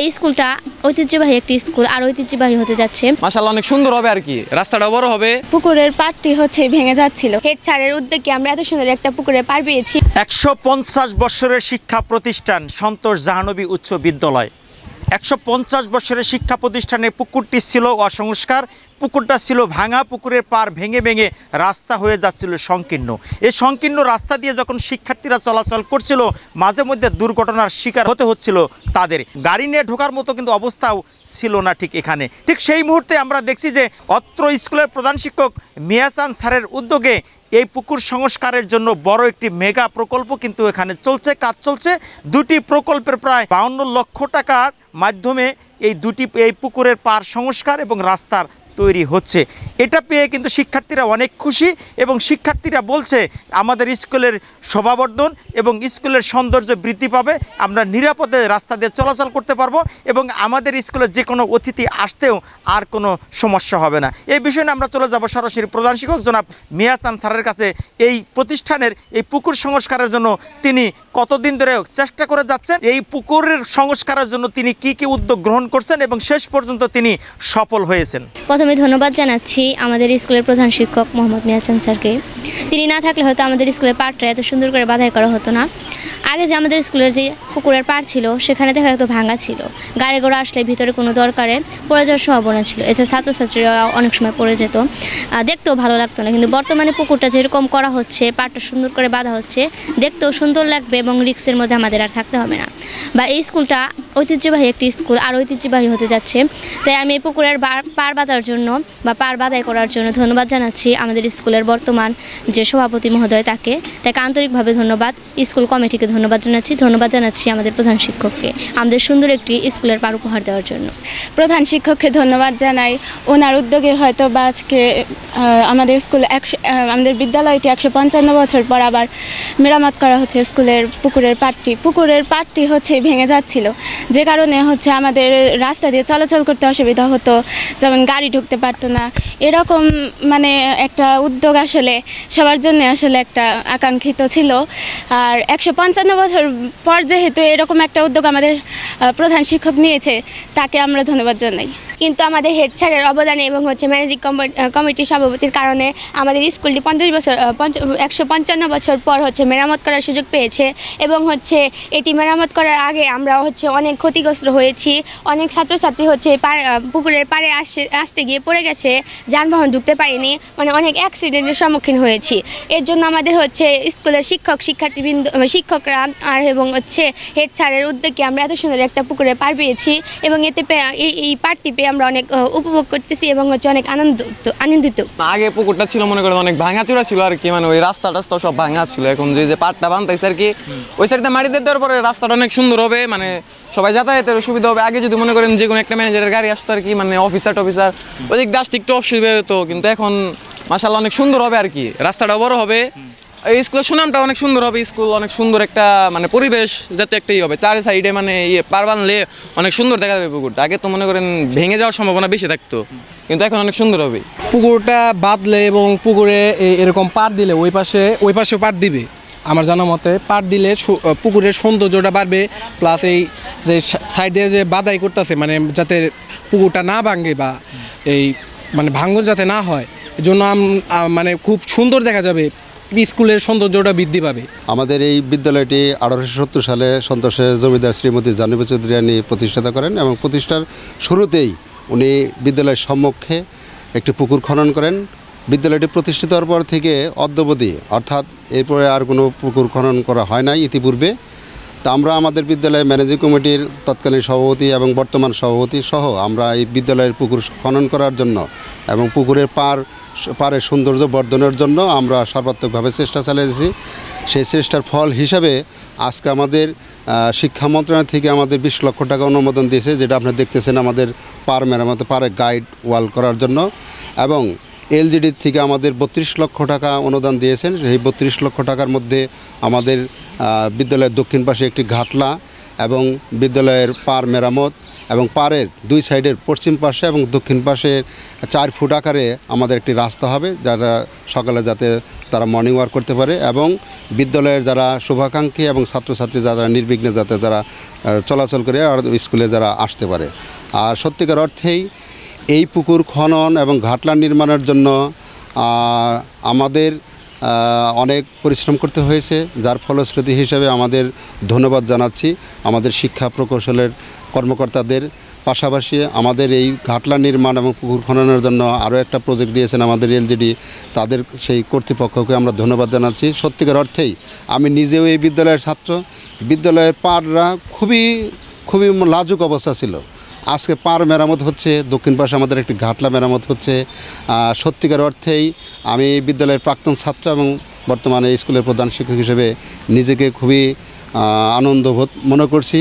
এই স্কুলটা ঐতিহ্যবাহী একটি স্কুল আর ঐতিহ্যবাহী হতে যাচ্ছে। মাশাআল্লাহ অনেক সুন্দর হবে আর কি, রাস্তাটা বড় হবে। পুকুরের পাড়টি হচ্ছে ভেঙে যাচ্ছিল, হেড স্যারের উদ্যোগে আমরা এত সুন্দর একটা পুকুরের পাড় পেয়েছি। 150 বছরের শিক্ষা প্রতিষ্ঠান সন্তোষ জাহানবী উচ্চ বিদ্যালয়। 150 বছরের শিক্ষা প্রতিষ্ঠানে পুকুরটি ছিল অসংস্কার, পুকুরটা ছিল ভাঙা, পুকুরের পাড় ভেঙে ভেঙে রাস্তা হয়ে যাচ্ছিল সংকীর্ণ। এই সংকীর্ণ রাস্তা দিয়ে যখন শিক্ষার্থীরা চলাচল করছিল মাঝে মধ্যে দুর্ঘটনার শিকার হতে হচ্ছিল তাদের। গাড়ি নিয়ে ঢোকার মতো কিন্তু অবস্থাও ছিল না ঠিক এখানে। ঠিক সেই মুহূর্তে আমরা দেখছি যে অত্র স্কুলের প্রধান শিক্ষক মিয়াচান স্যারের উদ্যোগে এই পুকুর সংস্কারের জন্য বড় একটি মেগা প্রকল্প কিন্তু এখানে চলছে, কাজ চলছে। দুটি প্রকল্পের প্রায় 52 লক্ষ টাকার মাধ্যমে এই পুকুরের পাড় সংস্কার এবং রাস্তার তৈরি হচ্ছে। এটা পেয়ে কিন্তু শিক্ষার্থীরা অনেক খুশি এবং শিক্ষার্থীরা বলছে আমাদের স্কুলের শোভাবর্ধন এবং স্কুলের সৌন্দর্য বৃদ্ধি পাবে, আমরা নিরাপদে রাস্তা দিয়ে চলাচল করতে পারবো এবং আমাদের স্কুলে যে কোনো অতিথি আসতেও আর কোনো সমস্যা হবে না। এই বিষয়ে আমরা চলে যাব সরাসরি প্রধান শিক্ষক জনাব মিয়াচান স্যারের কাছে। এই প্রতিষ্ঠানের এই পুকুর সংস্কারের জন্য তিনি কতদিন ধরে চেষ্টা করে যাচ্ছেন, এই পুকুরের সংস্কারের জন্য তিনি কি কি উদ্যোগ গ্রহণ করছেন এবং শেষ পর্যন্ত তিনি সফল হয়েছেন। প্রথমে ধন্যবাদ জানাচ্ছি আমাদের স্কুলের প্রধান শিক্ষক মোহাম্মদ মিয়াচান স্যারকে। তিনি না থাকলে হয়তো আমাদের স্কুলের পাড়টা এত সুন্দর করে বাধাই করা হতো না। আগে যে আমাদের স্কুলের যে পুকুরের পাড় ছিল সেখানে দেখা যেত ভাঙা ছিল, গাড়ি ঘোড়া আসলে ভিতরে কোনো দরকারে পড়ে যাওয়ার সম্ভাবনা ছিল। এছাড়া ছাত্রছাত্রীরা অনেক সময় পড়ে যেত, দেখতেও ভালো লাগতো না। কিন্তু বর্তমানে পুকুরটা যেরকম করা হচ্ছে, পাড়টা সুন্দর করে বাঁধা হচ্ছে, দেখতেও সুন্দর লাগবে এবং রিস্কের মধ্যে আমাদের আর থাকতে হবে না। বা এই স্কুলটা ঐতিহ্যবাহী একটি স্কুল আর ঐতিহ্যবাহী হতে যাচ্ছে। তাই আমি এই পুকুরের পাড় বাঁধার জন্য বা পাড় বাঁধাই করার জন্য ধন্যবাদ জানাচ্ছি আমাদের স্কুলের বর্তমান যে সভাপতি মহোদয় তাকে আন্তরিকভাবে ধন্যবাদ। স্কুল কমিটিকে ধন্যবাদ জানাচ্ছি আমাদের প্রধান শিক্ষককে আমাদের সুন্দর একটি স্কুলের পাড় উপহার দেওয়ার জন্য। প্রধান শিক্ষককে ধন্যবাদ জানাই, ওনার উদ্যোগে হয়তো বা আজকে আমাদের স্কুল আমাদের বিদ্যালয়টি 155 বছর পর আবার মেরামত করা হচ্ছে। স্কুলের পুকুরের পাড়টি হচ্ছে ভেঙে যাচ্ছিল, যে কারণে হচ্ছে আমাদের রাস্তা দিয়ে চলাচল করতে অসুবিধা হতো, যেমন গাড়ি ঢুকতে পারতো না। এরকম মানে একটা উদ্যোগ আসলে সবার জন্য আসলে একটা আকাঙ্ক্ষিত ছিল। আর 155 বছর পর যেহেতু এরকম একটা উদ্যোগ আমাদের প্রধান শিক্ষক নিয়েছে, তাকে আমরা ধন্যবাদ জানাই। কিন্তু আমাদের হেড স্যারের অবদানে এবং হচ্ছে ম্যানেজিং কমিটির সভাপতির কারণে আমাদের স্কুলটি 155 বছর পর হচ্ছে মেরামত করার সুযোগ পেয়েছে এবং হচ্ছে এটি মেরামত করার আগে আমরা হচ্ছে অনেক ক্ষতিগ্রস্ত হয়েছি। অনেক ছাত্রছাত্রী হচ্ছে পুকুরের পাড়ে আসতে গিয়ে পড়ে গেছে, যানবাহন ঢুকতে পারেনি, মানে অনেক অ্যাক্সিডেন্টের সম্মুখীন হয়েছি। এর জন্য আমাদের হচ্ছে স্কুলের শিক্ষকরা আর এবং হচ্ছে হেড স্যারের উদ্যোগে আমরা এত সুন্দর একটা পুকুরের পাড় পেয়েছি এবং এতে এই পাড়টি পেয়ে আমরা অনেক উপভোগ করতেছি এবং হচ্ছে অনেক আনন্দিত। আগে পুকুরটা ছিল মনে করেন অনেক ভাঙাচোরা ছিল আর কি, মানে ওই রাস্তাটা সব ভাঙা ছিল। এখন যে পাড়টা বানতেছে আর কি, ওই সাইডে মাটি দিয়ে দেওয়ার পরে রাস্তাটা অনেক সুন্দর হবে, মানে সবাই যাতায়াতের সুবিধা হবে। আগে যদি মনে করেন যে কোনো একটা ম্যানেজারের গাড়ি আসতো আর কি, মানে অফিসার ওই দিক দিয়ে আসতে একটু অসুবিধা হতো, কিন্তু এখন মাশাআল্লাহ অনেক সুন্দর হবে আর কি, রাস্তাটা বড় হবে। এই স্কুলের সুনামটা অনেক সুন্দর হবে, স্কুল অনেক সুন্দর একটা মানে পরিবেশ যাতে একটাই হবে, চারি সাইডে মানে পার বানলে অনেক সুন্দর দেখা যাবে পুকুরটা। আগে তো মনে করেন ভেঙে যাওয়ার সম্ভাবনা বেশি থাকতো, কিন্তু এখন অনেক সুন্দর হবে। পুকুরটা বাঁধলে এবং পুকুরে এরকম পাড় দিলে ওই পাশে পাড় দিবে, আমার জানা মতে পাড় দিলে পুকুরের সৌন্দর্যটা বাড়বে। প্লাস এই যে সাইডে যে বাধাই করতেছে, মানে যাতে পুকুরটা না ভাঙে বা এই মানে ভাঙন যাতে না হয়, এজন্য মানে খুব সুন্দর দেখা যাবে, স্কুলের সৌন্দর্যটা বৃদ্ধি পাবে। আমাদের এই বিদ্যালয়টি 1870 সালে সন্তোষের জমিদার শ্রীমতী জাহ্নবী চৌধুরানী প্রতিষ্ঠাতা করেন এবং প্রতিষ্ঠার শুরুতেই উনি বিদ্যালয়ের সম্মুখে একটি পুকুর খনন করেন। বিদ্যালয়টি প্রতিষ্ঠিত হওয়ার পর থেকে অদ্যাবধি, অর্থাৎ এরপরে আর কোনো পুকুর খনন করা হয় নাই ইতিপূর্বে। তা আমরা আমাদের বিদ্যালয়ের ম্যানেজিং কমিটির তৎকালীন সভাপতি এবং বর্তমান সভাপতি সহ আমরা এই বিদ্যালয়ের পুকুর খনন করার জন্য এবং পুকুরের পাড়ের সৌন্দর্য বর্ধনের জন্য আমরা সর্বাত্মকভাবে চেষ্টা চালিয়েছি। সেই চেষ্টার ফল হিসাবে আজকে আমাদের শিক্ষা মন্ত্রণালয় থেকে আমাদের 20 লক্ষ টাকা অনুমোদন দিয়েছে, যেটা আপনি দেখতেছেন আমাদের পাড় মেরামতে, পাড়ে গাইড ওয়াল করার জন্য। এবং এলজিডি থেকে আমাদের 32 লক্ষ টাকা অনুদান দিয়েছেন। সেই 32 লক্ষ টাকার মধ্যে আমাদের বিদ্যালয়ের দক্ষিণ পাশে একটি ঘাটলা এবং বিদ্যালয়ের পার মেরামত এবং পাড়ের দুই সাইডের পশ্চিম পাশে এবং দক্ষিণ পাশে 4 ফুট আকারে আমাদের একটি রাস্তা হবে, যারা সকালে যাতে তারা মর্নিং ওয়াক করতে পারে এবং বিদ্যালয়ের যারা শুভাকাঙ্ক্ষী এবং ছাত্রছাত্রী যারা নির্বিঘ্নে যাতে তারা চলাচল করে আর স্কুলে যারা আসতে পারে। আর সত্যিকার অর্থেই এই পুকুর খনন এবং ঘাটলা নির্মাণের জন্য আমাদের অনেক পরিশ্রম করতে হয়েছে, যার ফলশ্রুতি হিসেবে আমাদের ধন্যবাদ জানাচ্ছি আমাদের শিক্ষা প্রকৌশলের কর্মকর্তাদের। পাশাপাশি আমাদের এই ঘাটলা নির্মাণ এবং পুকুর খননের জন্য আরও একটা প্রজেক্ট দিয়েছেন আমাদের এলজিডি, তাদের সেই কর্তৃপক্ষকে আমরা ধন্যবাদ জানাচ্ছি। সত্যিকার অর্থেই আমি নিজেও এই বিদ্যালয়ের ছাত্র, বিদ্যালয়ের পাড়রা খুবই লাজুক অবস্থা ছিল। আজকে পার মেরামত হচ্ছে, দক্ষিণ পাশে আমাদের একটি ঘাটলা মেরামত হচ্ছে। সত্যিকার অর্থেই আমি বিদ্যালয়ের প্রাক্তন ছাত্র এবং বর্তমানে স্কুলের প্রধান শিক্ষক হিসেবে নিজেকে খুবই আনন্দবোধ মনে করছি।